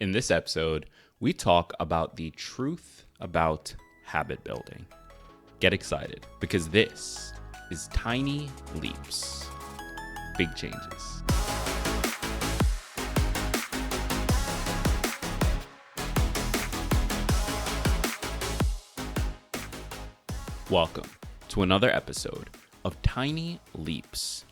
In this episode, we talk about the truth about habit building. Get excited because this is Tiny Leaps, Big Changes. Welcome to another episode of Tiny Leaps,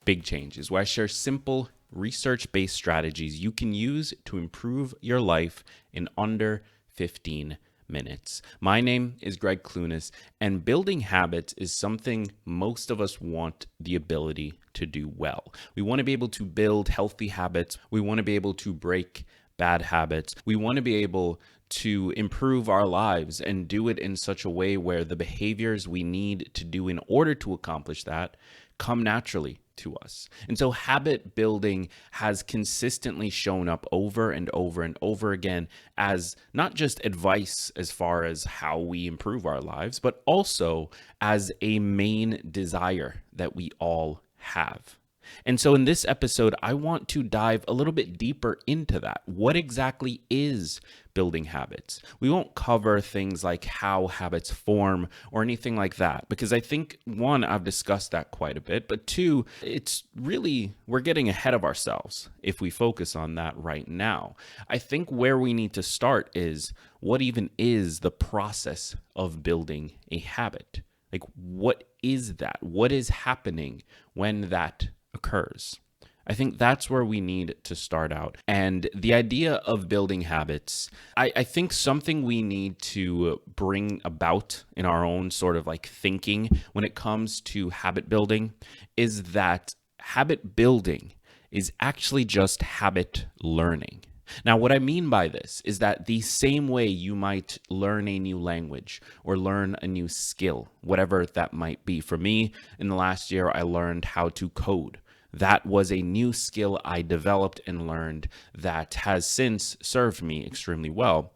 Big Changes, where I share simple research-based strategies you can use to improve your life in under 15 minutes. My name is Greg Clunas, and building habits is something most of us want the ability to do well. We want to be able to build healthy habits. We want to be able to break bad habits. We want to be able to improve our lives and do it in such a way where the behaviors we need to do in order to accomplish that come naturally to us. And so habit building has consistently shown up over and over and over again as not just advice as far as how we improve our lives, but also as a main desire that we all have. And so in this episode, I want to dive a little bit deeper into that. What exactly is building habits? We won't cover things like how habits form or anything like that, because I think, one, I've discussed that quite a bit, but two, it's really, we're getting ahead of ourselves if we focus on that right now. I think where we need to start is, what even is the process of building a habit? Like, what is that? What is happening when that occurs? I think that's where we need to start out. And the idea of building habits, I think something we need to bring about in our own sort of like thinking when it comes to habit building is that habit building is actually just habit learning. Now, what I mean by this is that the same way you might learn a new language or learn a new skill, whatever that might be. For me, in the last year, I learned how to code. That was a new skill I developed and learned that has since served me extremely well.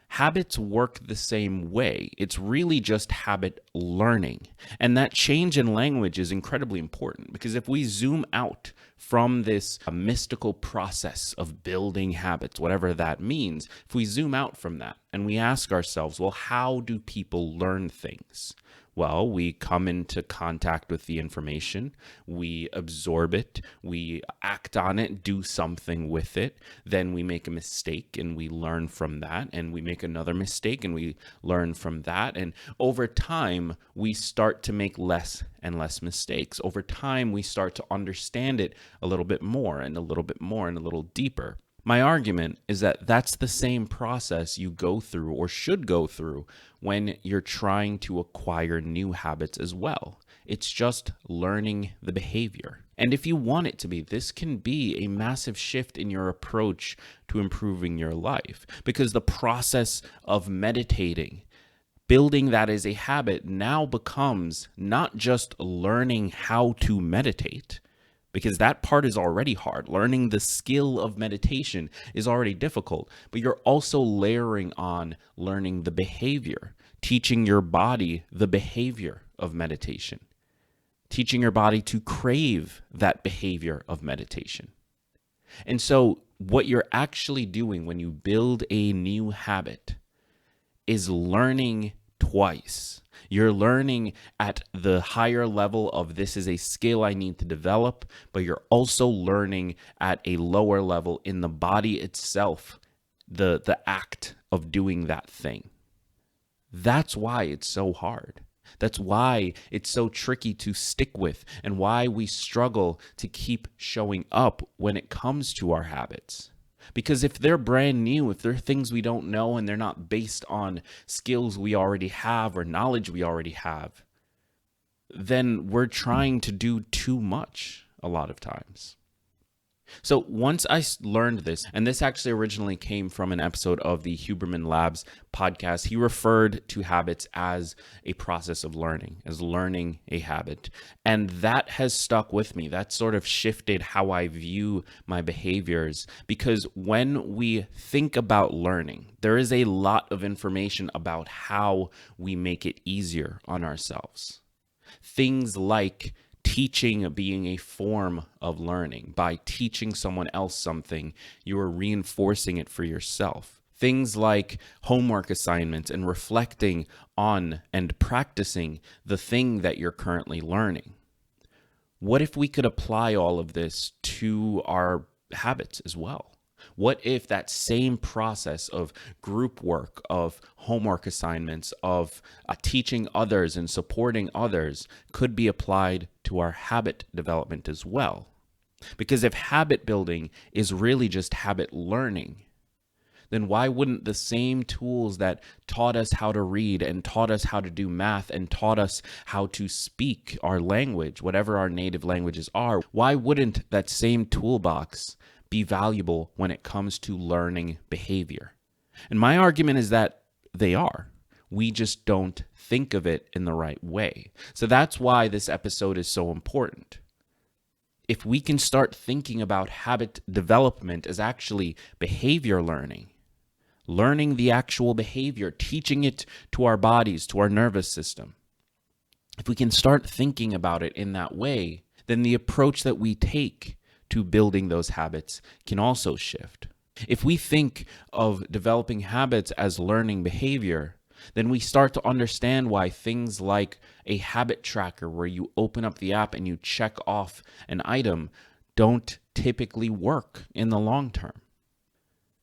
Habits work the same way. It's really just habit learning. And that change in language is incredibly important because if we zoom out from this mystical process of building habits, whatever that means, if we zoom out from that and we ask ourselves, well, how do people learn things? Well, we come into contact with the information, we absorb it, we act on it, do something with it, then we make a mistake and we learn from that, and we make another mistake and we learn from that, and over time, we start to make less and less mistakes. Over time, we start to understand it a little bit more and a little bit more and a little deeper. My argument is that that's the same process you go through or should go through when you're trying to acquire new habits as well. It's just learning the behavior. And if you want it to be, this can be a massive shift in your approach to improving your life, because the process of meditating, building that as a habit, now becomes not just learning how to meditate, because that part is already hard. Learning the skill of meditation is already difficult, but you're also layering on learning the behavior, teaching your body the behavior of meditation, teaching your body to crave that behavior of meditation. And so what you're actually doing when you build a new habit is learning twice. You're learning at the higher level of this is a skill I need to develop, but you're also learning at a lower level in the body itself, the act of doing that thing. That's why it's so hard. That's why it's so tricky to stick with and why we struggle to keep showing up when it comes to our habits. Because if they're brand new, if they're things we don't know and they're not based on skills we already have or knowledge we already have, then we're trying to do too much a lot of times. So once I learned this, and this actually originally came from an episode of the Huberman Labs podcast, he referred to habits as a process of learning, as learning a habit. And that has stuck with me. That sort of shifted how I view my behaviors, because when we think about learning, there is a lot of information about how we make it easier on ourselves. Things like teaching being a form of learning. By teaching someone else something, you are reinforcing it for yourself. Things like homework assignments and reflecting on and practicing the thing that you're currently learning. What if we could apply all of this to our habits as well? What if that same process of group work, of homework assignments, of teaching others and supporting others could be applied to our habit development as well? Because if habit building is really just habit learning, then why wouldn't the same tools that taught us how to read and taught us how to do math and taught us how to speak our language, whatever our native languages are, why wouldn't that same toolbox be valuable when it comes to learning behavior? And my argument is that they are. We just don't think of it in the right way. So that's why this episode is so important. If we can start thinking about habit development as actually behavior learning the actual behavior, teaching it to our bodies, to our nervous system, if we can start thinking about it in that way, then the approach that we take to building those habits can also shift. If we think of developing habits as learning behavior, then we start to understand why things like a habit tracker where you open up the app and you check off an item don't typically work in the long term.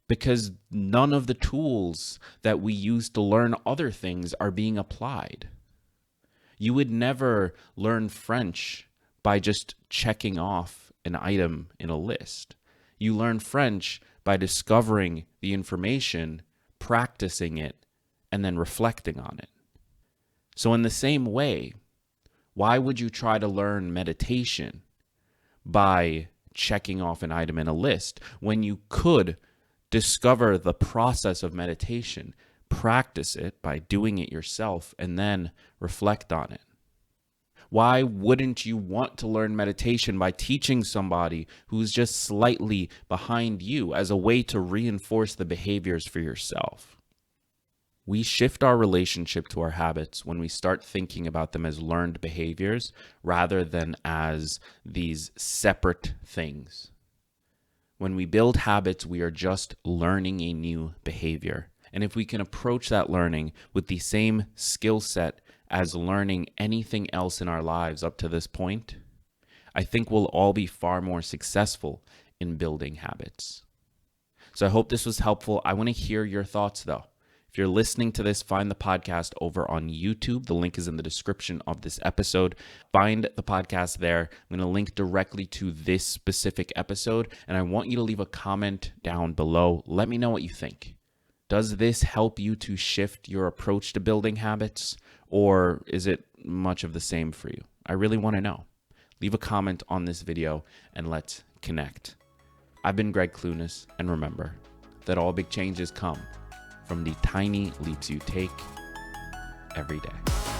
Because none of the tools that we use to learn other things are being applied. You would never learn French by just checking off an item in a list. You learn French by discovering the information, practicing it, and then reflecting on it. So in the same way, why would you try to learn meditation by checking off an item in a list when you could discover the process of meditation, practice it by doing it yourself, and then reflect on it? Why wouldn't you want to learn meditation by teaching somebody who's just slightly behind you as a way to reinforce the behaviors for yourself? We shift our relationship to our habits when we start thinking about them as learned behaviors rather than as these separate things. When we build habits, we are just learning a new behavior. And if we can approach that learning with the same skill set as learning anything else in our lives up to this point, I think we'll all be far more successful in building habits. So I hope this was helpful. I want to hear your thoughts though. If you're listening to this, find the podcast over on YouTube. The link is in the description of this episode. Find the podcast there. I'm going to link directly to this specific episode, and I want you to leave a comment down below. Let me know what you think. Does this help you to shift your approach to building habits, or is it much of the same for you? I really want to know. Leave a comment on this video, and let's connect. I've been Greg Clunas, and remember that all big changes come from the tiny leaps you take every day.